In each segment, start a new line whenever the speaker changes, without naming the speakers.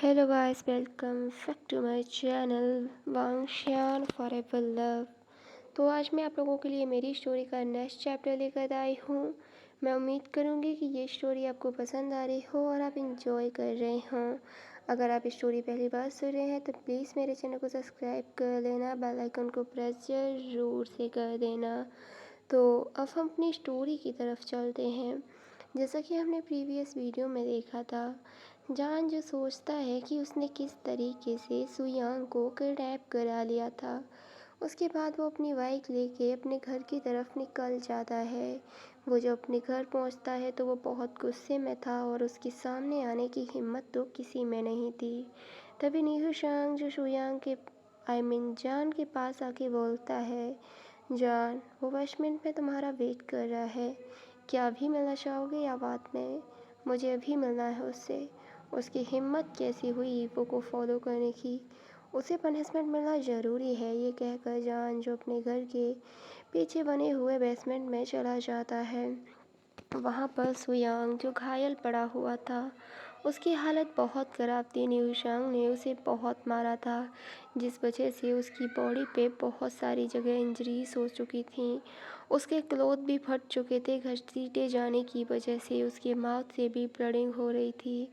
Hello guys, welcome back to my channel Wangshan forever love. तो आज मैं आप लोगों के लिए मेरी स्टोरी का नेक्स्ट चैप्टर लेकर आई हूँ। मैं उम्मीद करूँगी कि ये स्टोरी आपको पसंद आ रही हो और आप इंजॉय कर रहे हों। अगर आप स्टोरी पहली बार सुन रहे हैं तो प्लीज़ मेरे चैनल को सब्सक्राइब कर लेना, बेल आइकन को प्रेस ज़रूर से कर देना। तो अब हम अपनी स्टोरी की तरफ चलते हैं। जैसा कि हमने प्रीवियस वीडियो में देखा था, जान जो सोचता है कि उसने किस तरीके से सुयांग को किडनैप करा लिया था। उसके बाद वो अपनी बाइक लेके अपने घर की तरफ निकल जाता है। वो जब अपने घर पहुंचता है तो वो बहुत गुस्से में था और उसके सामने आने की हिम्मत तो किसी में नहीं थी। तभी नीहू शांग जो सुयांग के जान के पास आके बोलता है, जान वो बेसमेंट में तुम्हारा वेट कर रहा है, क्या अभी मिलना चाहोगे या बाद में? मुझे अभी मिलना है उससे। उसकी हिम्मत कैसी हुई ईवो को फॉलो करने की? उसे पनिशमेंट मिलना ज़रूरी है, ये कहकर जान जो अपने घर के पीछे बने हुए बेसमेंट में चला जाता है। वहाँ पर सुयांग जो घायल पड़ा हुआ था, उसकी हालत बहुत ख़राब थी। न्यूशांग ने उसे बहुत मारा था, जिस वजह से उसकी बॉडी पे बहुत सारी जगह इंजरीज हो चुकी थी। उसके क्लोथ भी फट चुके थे घसीटे जाने की वजह से। उसके माउथ से भी ब्लडिंग हो रही थी।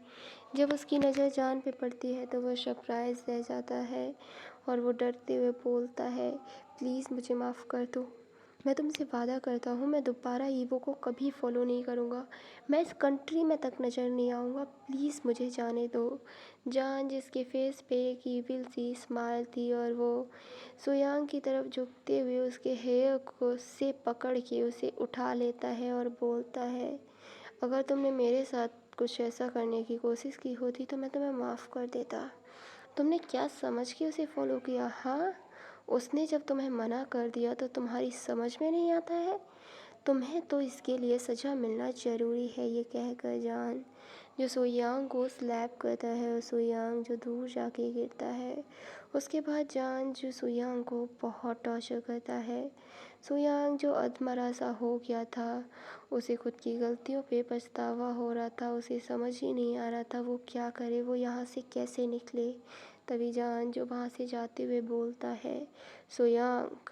जब उसकी नज़र जान पे पड़ती है तो वह सरप्राइज रह जाता है और वो डरते हुए बोलता है, प्लीज़ मुझे माफ़ कर दो। मैं तुमसे वादा करता हूँ मैं दोबारा ईवो को कभी फॉलो नहीं करूँगा। मैं इस कंट्री में तक नज़र नहीं आऊँगा, प्लीज़ मुझे जाने दो। जान जिसके फेस पे एक ईविल सी स्माइल थी और वो सुयांग की तरफ झुकते हुए उसके हेयर को से पकड़ के उसे उठा लेता है और बोलता है, अगर तुमने मेरे साथ कुछ ऐसा करने की कोशिश की होती तो मैं तुम्हें माफ़ कर देता। तुमने क्या समझ के उसे फॉलो किया? हाँ, उसने जब तुम्हें मना कर दिया तो तुम्हारी समझ में नहीं आता है? तुम्हें तो इसके लिए सज़ा मिलना ज़रूरी है, ये कहकर जान जो सुयांग को स्लैप करता है और सुयांग जो दूर जाके गिरता है। उसके बाद जान जो सुयांग को बहुत टॉर्चर करता है। सुयांग जो अधमरा सा हो गया था, उसे खुद की गलतियों पे पछतावा हो रहा था। उसे समझ ही नहीं आ रहा था वो क्या करे, वो यहाँ से कैसे निकले। तभी जान जो वहाँ से जाते हुए बोलता है, सुयांग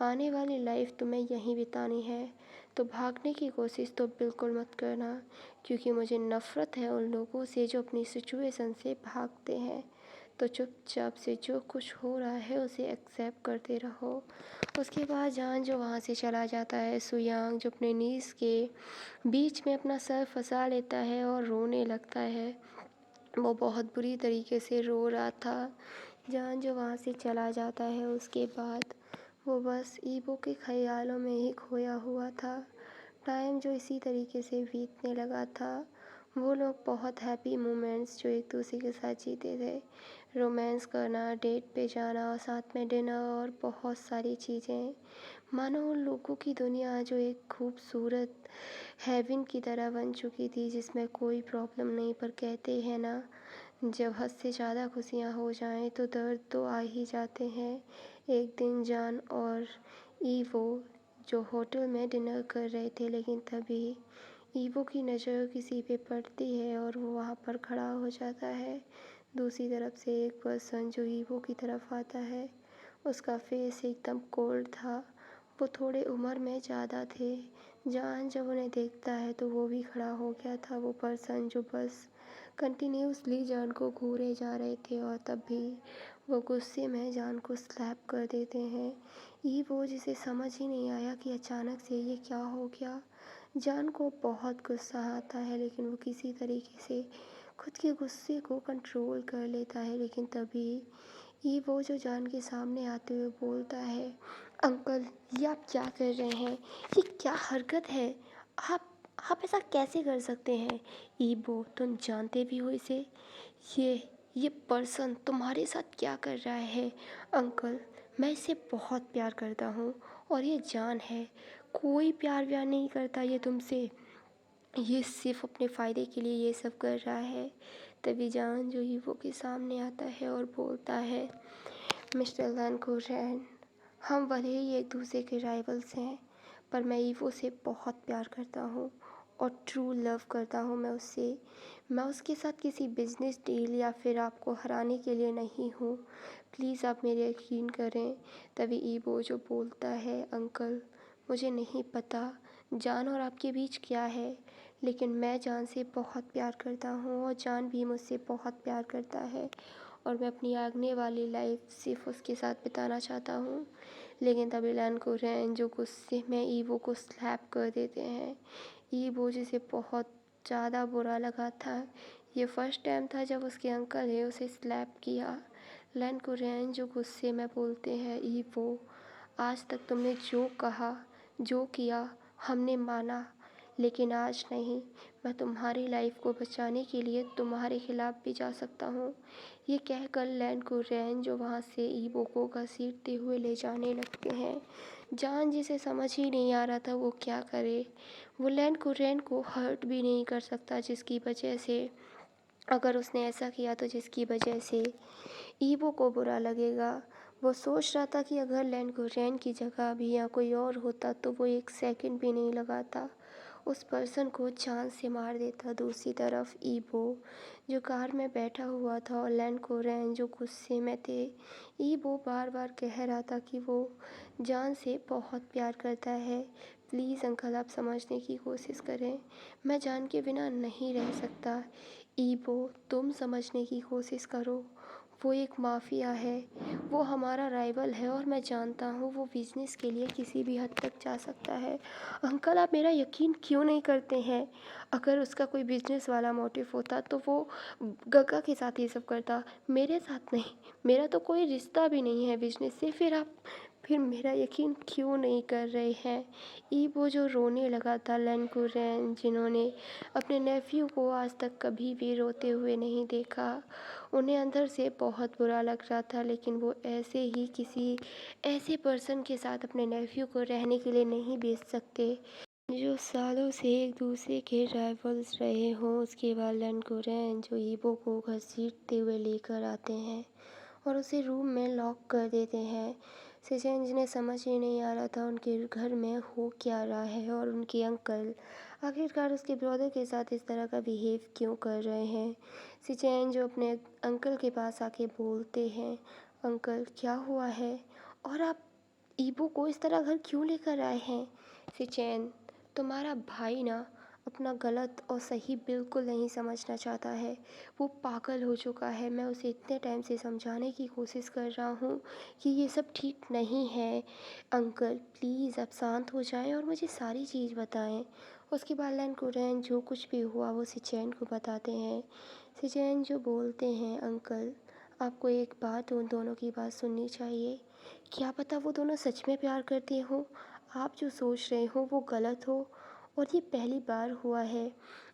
आने वाली लाइफ तुम्हें यहीं बितानी है, तो भागने की कोशिश तो बिल्कुल मत करना, क्योंकि मुझे नफ़रत है उन लोगों से जो अपनी सिचुएशन से भागते हैं। तो चुपचाप से जो कुछ हो रहा है उसे एक्सेप्ट करते रहो। उसके बाद जान जो वहाँ से चला जाता है। सुयांग जो अपने नीज के बीच में अपना सर फंसा लेता है और रोने लगता है। वो बहुत बुरी तरीके से रो रहा था। जान जो वहाँ से चला जाता है उसके बाद वो बस ईवो के ख्यालों में ही खोया हुआ था। टाइम जो इसी तरीके से बीतने लगा था। वो लोग बहुत हैप्पी मोमेंट्स जो एक दूसरे के साथ जीते थे, रोमांस करना, डेट पे जाना, साथ में डिनर और बहुत सारी चीज़ें। मानो उन लोगों की दुनिया जो एक खूबसूरत हेवन की तरह बन चुकी थी, जिसमें कोई प्रॉब्लम नहीं। पर कहते हैं ना, जब हद से ज़्यादा खुशियाँ हो जाएं तो दर्द तो आ ही जाते हैं। एक दिन जान और ईवो जो होटल में डिनर कर रहे थे, लेकिन तभी ईवो की नज़र किसी पे पड़ती है और वो वहाँ पर खड़ा हो जाता है। दूसरी तरफ से एक पर्सन जो ईवो की तरफ आता है, उसका फेस एकदम कोल्ड था। वो थोड़े उम्र में ज़्यादा थे। जान जब उन्हें देखता है तो वो भी खड़ा हो गया था। वो पर्सन जो बस कंटिन्यूसली जान को घूरे जा रहे थे और तब भी वो गुस्से में जान को स्लैप कर देते हैं। वो जिसे समझ ही नहीं आया कि अचानक से ये क्या हो गया। जान को बहुत गुस्सा आता है, लेकिन वो किसी तरीके से खुद के गुस्से को कंट्रोल कर लेता है। लेकिन तभी वो जो जान के सामने आते हुए बोलता है, अंकल ये आप क्या कर रहे हैं? ये क्या हरकत है? आप आप ऐसा कैसे कर सकते हैं? ईबो तुम जानते भी हो इसे? ये पर्सन तुम्हारे साथ क्या कर रहा है? अंकल मैं इसे बहुत प्यार करता हूँ और ये जान है, कोई प्यार व्यार नहीं करता ये तुमसे। ये सिर्फ अपने फ़ायदे के लिए ये सब कर रहा है। तभी जान जो ईवो के सामने आता है और बोलता है, मिस्टर लैन कुरैन, हम भले ही एक दूसरे के राइवल्स हैं, पर मैं ईवो से बहुत प्यार करता हूँ और ट्रू लव करता हूँ मैं उससे। मैं उसके साथ किसी बिजनेस डील या फिर आपको हराने के लिए नहीं हूँ। प्लीज़ आप मेरे यकीन करें। तभी ईबो जो बोलता है, अंकल मुझे नहीं पता जान और आपके बीच क्या है, लेकिन मैं जान से बहुत प्यार करता हूँ और जान भी मुझसे बहुत प्यार करता है और मैं अपनी आगने वाली लाइफ सिर्फ उसके साथ बिताना चाहता हूँ। लेकिन तभी लैन को रैन जो गुस्से में ईवो को स्लैप कर देते हैं। ईवो जिसे बहुत ज़्यादा बुरा लगा था। ये फर्स्ट टाइम था जब उसके अंकल ने उसे स्लैप किया। लैन को रैन जो गुस्से में बोलते हैं, ईवो आज तक तुमने जो कहा जो किया हमने माना, लेकिन आज नहीं। मैं तुम्हारी लाइफ को बचाने के लिए तुम्हारे खिलाफ भी जा सकता हूँ। ये कहकर लैन को रैन जो वहाँ से ईवो को घसीटते हुए ले जाने लगते हैं। जान जिसे समझ ही नहीं आ रहा था वो क्या करे। वो लैन को रैन को हर्ट भी नहीं कर सकता, जिसकी वजह से अगर उसने ऐसा किया तो जिसकी वजह से ईवो को बुरा लगेगा। वो सोच रहा था कि अगर लैन को रैन की जगह भी या कोई और होता तो वो एक सेकंड भी नहीं लगाता, उस पर्सन को जान से मार देता। दूसरी तरफ ईबो जो कार में बैठा हुआ था और लैन को रैन जो गुस्से में थे। ईबो बार बार कह रहा था कि वो जान से बहुत प्यार करता है। प्लीज़ अंकल आप समझने की कोशिश करें, मैं जान के बिना नहीं रह सकता। ईबो तुम समझने की कोशिश करो, वो एक माफिया है, वो हमारा राइवल है और मैं जानता हूँ वो बिजनेस के लिए किसी भी हद तक जा सकता है। अंकल आप मेरा यकीन क्यों नहीं करते हैं? अगर उसका कोई बिजनेस वाला मोटिव होता तो वो गग्गा के साथ ये सब करता, मेरे साथ नहीं। मेरा तो कोई रिश्ता भी नहीं है बिजनेस से, फिर मेरा यकीन क्यों नहीं कर रहे हैं? ईबो जो रोने लगा था। लैन कुरैन जिन्होंने अपने नेफ्यू को आज तक कभी भी रोते हुए नहीं देखा, उन्हें अंदर से बहुत बुरा लग रहा था, लेकिन वो ऐसे ही किसी ऐसे पर्सन के साथ अपने नेफ्यू को रहने के लिए नहीं भेज सकते जो सालों से एक दूसरे के राइवल्स रहे हों। उसके बाद लैन कुरैन जो ईबो को घसीटते हुए लेकर आते हैं और उसे रूम में लॉक कर देते हैं। सिचेन जिन्हें समझ ही नहीं आ रहा था उनके घर में हो क्या रहा है और उनके अंकल आखिरकार उसके ब्रदर के साथ इस तरह का बिहेव क्यों कर रहे हैं। सिचेन जो अपने अंकल के पास आके बोलते हैं, अंकल क्या हुआ है और आप ईबो को इस तरह घर क्यों लेकर आए हैं? सिचेन तुम्हारा भाई ना अपना गलत और सही बिल्कुल नहीं समझना चाहता है, वो पागल हो चुका है। मैं उसे इतने टाइम से समझाने की कोशिश कर रहा हूँ कि ये सब ठीक नहीं है। अंकल प्लीज़ आप शांत हो जाएं और मुझे सारी चीज़ बताएं। उसके बाद लैन कुरैन जो कुछ भी हुआ वो सिचैन को बताते हैं। सिचैन जो बोलते हैं, अंकल आपको एक बात उन दोनों की बात सुननी चाहिए। क्या पता वो दोनों सच में प्यार करते हों, आप जो सोच रहे हो वो गलत हो। और ये पहली बार हुआ है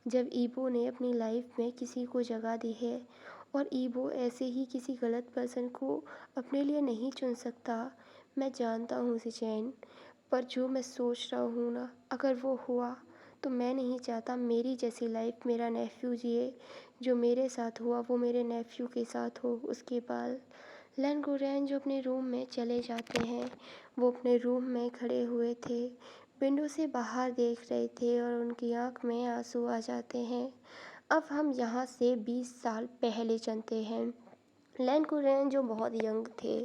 जब ईबो ने अपनी लाइफ में किसी को जगह दी है और ईबो ऐसे ही किसी गलत पर्सन को अपने लिए नहीं चुन सकता। मैं जानता हूँ सिचैन, पर जो मैं सोच रहा हूँ ना, अगर वो हुआ तो मैं नहीं चाहता मेरी जैसी लाइफ मेरा नेफ्यू जिए। जो मेरे साथ हुआ वो मेरे नेफ्यू के साथ हो। उसके बाद लैन गुरैन जो अपने रूम में चले जाते हैं, वो अपने रूम में खड़े हुए थे, विंडो से बाहर देख रहे थे और उनकी आंख में आंसू आ जाते हैं। अब हम यहाँ से 20 साल पहले चलते हैं। लैन कुरैन जो बहुत यंग थे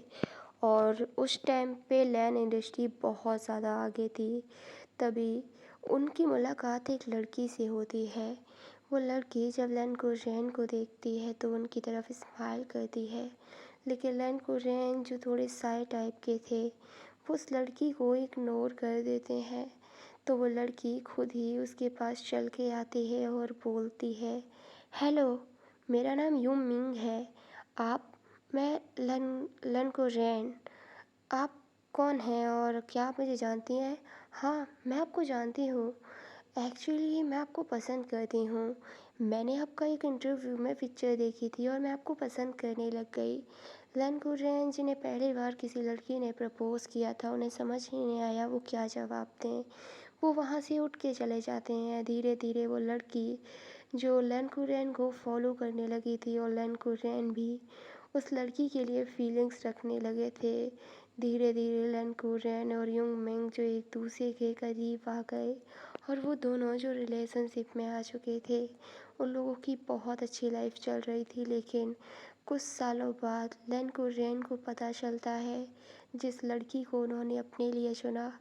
और उस टाइम पे लैन इंडस्ट्री बहुत ज़्यादा आगे थी। तभी उनकी मुलाकात एक लड़की से होती है। वो लड़की जब लैन कुरैन को देखती है तो उनकी तरफ स्माइल करती है, लेकिन लैन कुरैन जो थोड़े साई टाइप के थे वो उस लड़की को इग्नोर कर देते हैं। तो वो लड़की खुद ही उसके पास चल के आती है और बोलती है, हेलो मेरा नाम यूम मिंग है। आप मैं लन लन कुरैन, आप कौन हैं और क्या आप मुझे जानती हैं? हाँ मैं आपको जानती हूँ। एक्चुअली मैं आपको पसंद करती हूँ। मैंने आपका एक इंटरव्यू में पिक्चर देखी थी और मैं आपको पसंद करने लग गई। लैन कुरैन जिन्हें पहली बार किसी लड़की ने प्रपोज़ किया था, उन्हें समझ ही नहीं आया वो क्या जवाब दें। वो वहाँ से उठ के चले जाते हैं। धीरे धीरे वो लड़की जो लैन कुरैन को फॉलो करने लगी थी और लैन कुरैन भी उस लड़की के लिए फीलिंग्स रखने लगे थे। धीरे धीरे लैन कुरैन और यूंग मिंग जो एक दूसरे के करीब आ गए और वो दोनों जो रिलेशनशिप में आ चुके थे, उन लोगों की बहुत अच्छी लाइफ चल रही थी। लेकिन कुछ सालों बाद लेन को रेन को पता चलता है, जिस लड़की को उन्होंने अपने लिए चुना,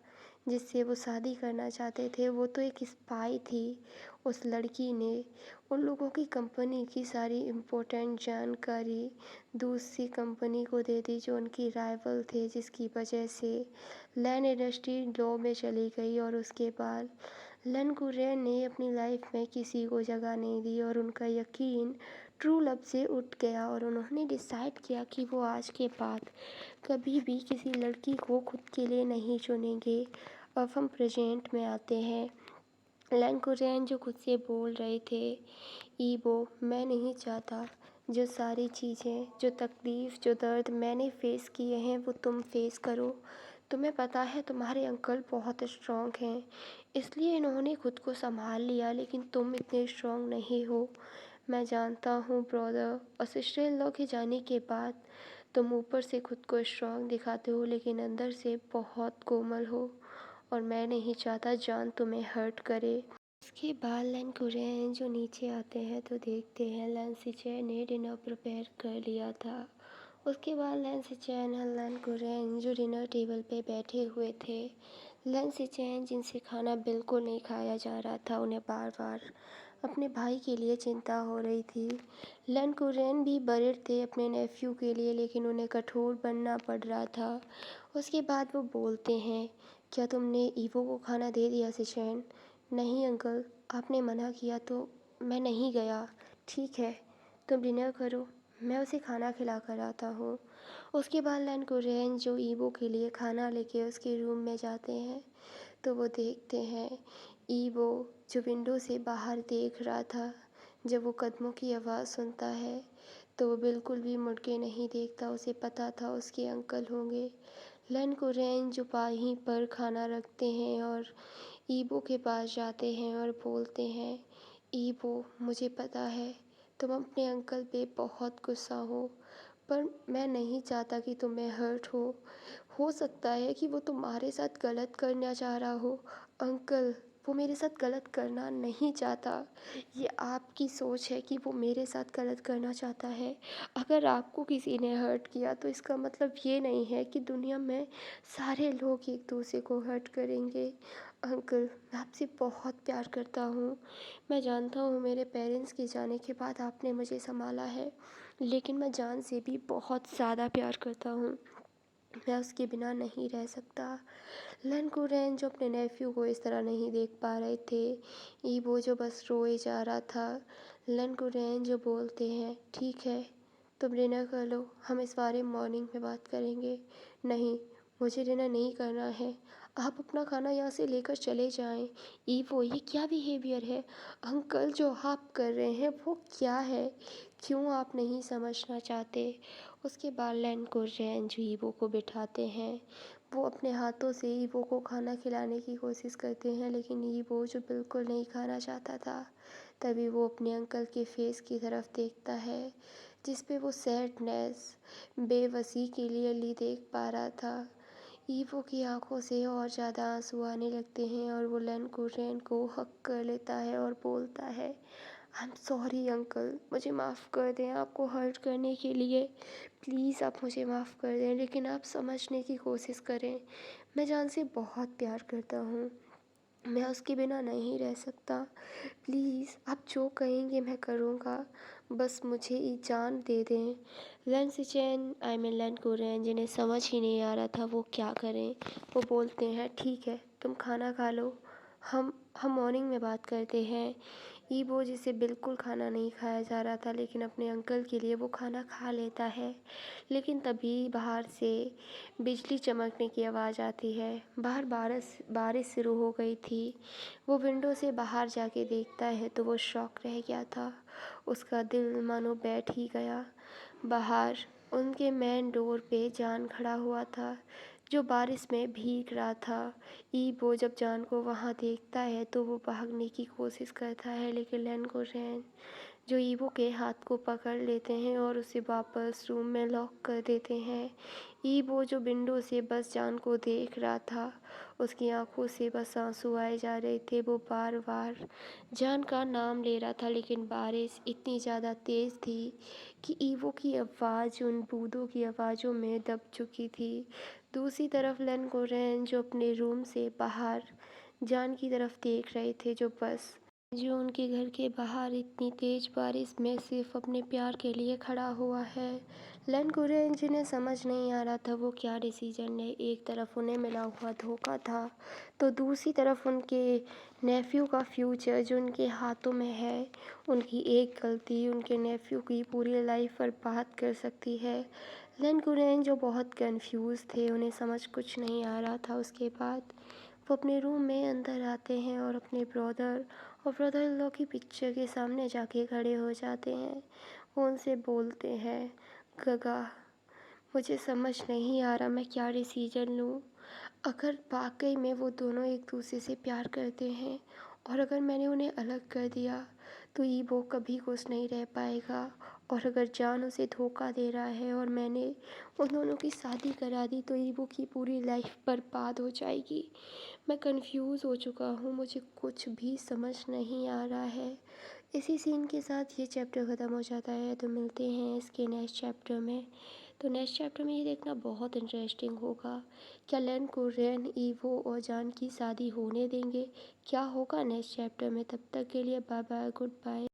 जिससे वो शादी करना चाहते थे, वो तो एक स्पाई थी। उस लड़की ने उन लोगों की कंपनी की सारी इम्पोर्टेंट जानकारी दूसरी कंपनी को दे दी, जो उनकी राइवल थे, जिसकी वजह से लैन इंडस्ट्री लो में चली गई। और उसके बाद लन कुरियन ने अपनी लाइफ में किसी को जगह नहीं दी और उनका यकीन ट्रू लव से उठ गया और उन्होंने डिसाइड किया कि वो आज के बाद कभी भी किसी लड़की को खुद के लिए नहीं चुनेंगे। अब हम प्रेजेंट में आते हैं। लन कुरियन जो खुद से बोल रहे थे, ईबो, मैं नहीं चाहता जो सारी चीज़ें, जो तकलीफ़, जो दर्द मैंने फ़ेस किए हैं वो तुम फ़ेस करो। तुम्हें पता है तुम्हारे अंकल बहुत स्ट्रॉन्ग हैं, इसलिए इन्होंने खुद को संभाल लिया, लेकिन तुम इतने स्ट्रॉन्ग नहीं हो। मैं जानता हूँ ब्रदर, और सिस्टर इन लॉ के जाने के बाद तुम ऊपर से खुद को स्ट्रॉन्ग दिखाते हो, लेकिन अंदर से बहुत कोमल हो, और मैं नहीं चाहता जान तुम्हें हर्ट करे। उसके बाद लन कुरियन जो नीचे आते हैं तो देखते हैं लन सिचेन ने डिनर प्रिपेयर कर लिया था। उसके बाद लन सिचेन और लन कुरियन जो डिनर टेबल पे बैठे हुए थे, लन सिचेन जिनसे खाना बिल्कुल नहीं खाया जा रहा था, उन्हें बार बार अपने भाई के लिए चिंता हो रही थी। लन कुरियन भी बरिड थे अपने नेफ्यू के लिए, लेकिन उन्हें कठोर बनना पड़ रहा था। उसके बाद वो बोलते हैं, क्या तुमने ईवो को खाना दे दिया सिचेन? नहीं अंकल, आपने मना किया तो मैं नहीं गया। ठीक है, तुम डिनर करो, मैं उसे खाना खिला कर आता हूँ। उसके बाद लन कुरियन जो ईवो के लिए खाना लेके उसके रूम में जाते हैं, तो वो देखते हैं ईवो जो विंडो से बाहर देख रहा था। जब वो कदमों की आवाज़ सुनता है तो वो बिल्कुल भी मुड़ के नहीं देखता, उसे पता था उसके अंकल होंगे। लन कुरियन जो वहीं पर खाना रखते हैं और ईबो के पास जाते हैं और बोलते हैं, ईबो, मुझे पता है तुम अपने अंकल पे बहुत गुस्सा हो, पर मैं नहीं चाहता कि तुम्हें हर्ट हो सकता है कि वो तुम्हारे साथ गलत करना चाह रहा हो। अंकल, वो मेरे साथ गलत करना नहीं चाहता। ये आपकी सोच है कि वो मेरे साथ गलत करना चाहता है। अगर आपको किसी ने हर्ट किया तो इसका मतलब ये नहीं है कि दुनिया में सारे लोग एक दूसरे को हर्ट करेंगे। अंकल, मैं आपसे बहुत प्यार करता हूँ। मैं जानता हूँ मेरे पेरेंट्स के जाने के बाद आपने मुझे संभाला है, लेकिन मैं जान से भी बहुत ज़्यादा प्यार करता हूँ। मैं उसके बिना नहीं रह सकता। लन कुरियन जो अपने नेफ्यू को इस तरह नहीं देख पा रहे थे, ईबो जो बस रोए जा रहा था। लन कुरियन जो बोलते हैं, ठीक है, तुम डिनर कर लो, हम इस बारे में मॉर्निंग में बात करेंगे। नहीं, मुझे डिनर नहीं करना है, आप अपना खाना यहाँ से लेकर चले जाएं। ईवो, ये क्या बिहेवियर है? अंकल, जो आप कर रहे हैं वो क्या है? क्यों आप नहीं समझना चाहते? उसके बाद लैन को रैन जो ईवो को बिठाते हैं, वो अपने हाथों से ईवो को खाना खिलाने की कोशिश करते हैं, लेकिन ईवो जो बिल्कुल नहीं खाना चाहता था। तभी वो अपने अंकल के फेस की तरफ देखता है, जिस पे वो सैडनेस, बेबसी क्लियरली देख पा रहा था। ईवो की आंखों से और ज़्यादा आंसू आने लगते हैं और वो लन कुरियन को हक कर लेता है और बोलता है, आई एम सॉरी अंकल, मुझे माफ़ कर दें आपको हर्ट करने के लिए। प्लीज़ आप मुझे माफ़ कर दें, लेकिन आप समझने की कोशिश करें। मैं जान से बहुत प्यार करता हूँ, मैं उसके बिना नहीं रह सकता। प्लीज़ आप जो कहेंगे मैं करूँगा, बस मुझे ये जान दे दें। लन सिचेन आई मीन लन कुरियन जिन्हें समझ ही नहीं आ रहा था वो क्या करें, वो बोलते हैं, ठीक है, तुम खाना खा लो, हम मॉर्निंग में बात करते हैं। ईबो जिसे बिल्कुल खाना नहीं खाया जा रहा था, लेकिन अपने अंकल के लिए वो खाना खा लेता है। लेकिन तभी बाहर से बिजली चमकने की आवाज़ आती है। बाहर बारिश बारिश शुरू हो गई थी। वो विंडो से बाहर जाके देखता है तो वो शॉक रह गया था। उसका दिल मानो बैठ ही गया। बाहर उनके मेन डोर पे जान खड़ा हुआ था, जो बारिश में भीग रहा था। ईबो जब जान को वहाँ देखता है तो वो भागने की कोशिश करता है, लेकिन लैन को रैन जो ईवो के हाथ को पकड़ लेते हैं और उसे वापस रूम में लॉक कर देते हैं। ईवो जो विंडो से बस जान को देख रहा था, उसकी आंखों से बस आंसू आए जा रहे थे। वो बार बार जान का नाम ले रहा था, लेकिन बारिश इतनी ज़्यादा तेज़ थी कि ईवो की आवाज़ उन बूंदों की आवाज़ों में दब चुकी थी। दूसरी तरफ लन कोरेन जो अपने रूम से बाहर जान की तरफ देख रहे थे, जो उनके घर के बाहर इतनी तेज बारिश में सिर्फ अपने प्यार के लिए खड़ा हुआ है। लन कुरेन जिन्हें समझ नहीं आ रहा था वो क्या डिसीजन है। एक तरफ उन्हें मिला हुआ धोखा था, तो दूसरी तरफ उनके नेफ्यू का फ्यूचर जो उनके हाथों में है। उनकी एक गलती उनके नेफ्यू की पूरी लाइफ बर्बाद कर सकती है। लन कुरेन जो बहुत कंफ्यूज थे, उन्हें समझ कुछ नहीं आ रहा था। उसके बाद वो अपने रूम में अंदर आते हैं और अपने ब्रदर और ब्रदर इन लॉ की पिक्चर के सामने जाके खड़े हो जाते हैं। वो उनसे बोलते हैं, गगा मुझे समझ नहीं आ रहा मैं क्या डिसीजन लूँ। अगर वाकई में वो दोनों एक दूसरे से प्यार करते हैं और अगर मैंने उन्हें अलग कर दिया तो ईवो कभी खुश नहीं रह पाएगा। और अगर जान उसे धोखा दे रहा है और मैंने उन दोनों की शादी करा दी तो ईवो की पूरी लाइफ बर्बाद हो जाएगी। मैं कंफ्यूज हो चुका हूँ, मुझे कुछ भी समझ नहीं आ रहा है। इसी सीन के साथ ये चैप्टर ख़त्म हो जाता है। तो मिलते हैं इसके नेक्स्ट चैप्टर में। तो नेक्स्ट चैप्टर में ये देखना बहुत इंटरेस्टिंग होगा, क्या लन कुरेन ईवो और जान की शादी होने देंगे, क्या होगा नेक्स्ट चैप्टर में। तब तक के लिए बाय बाय, गुड बाय।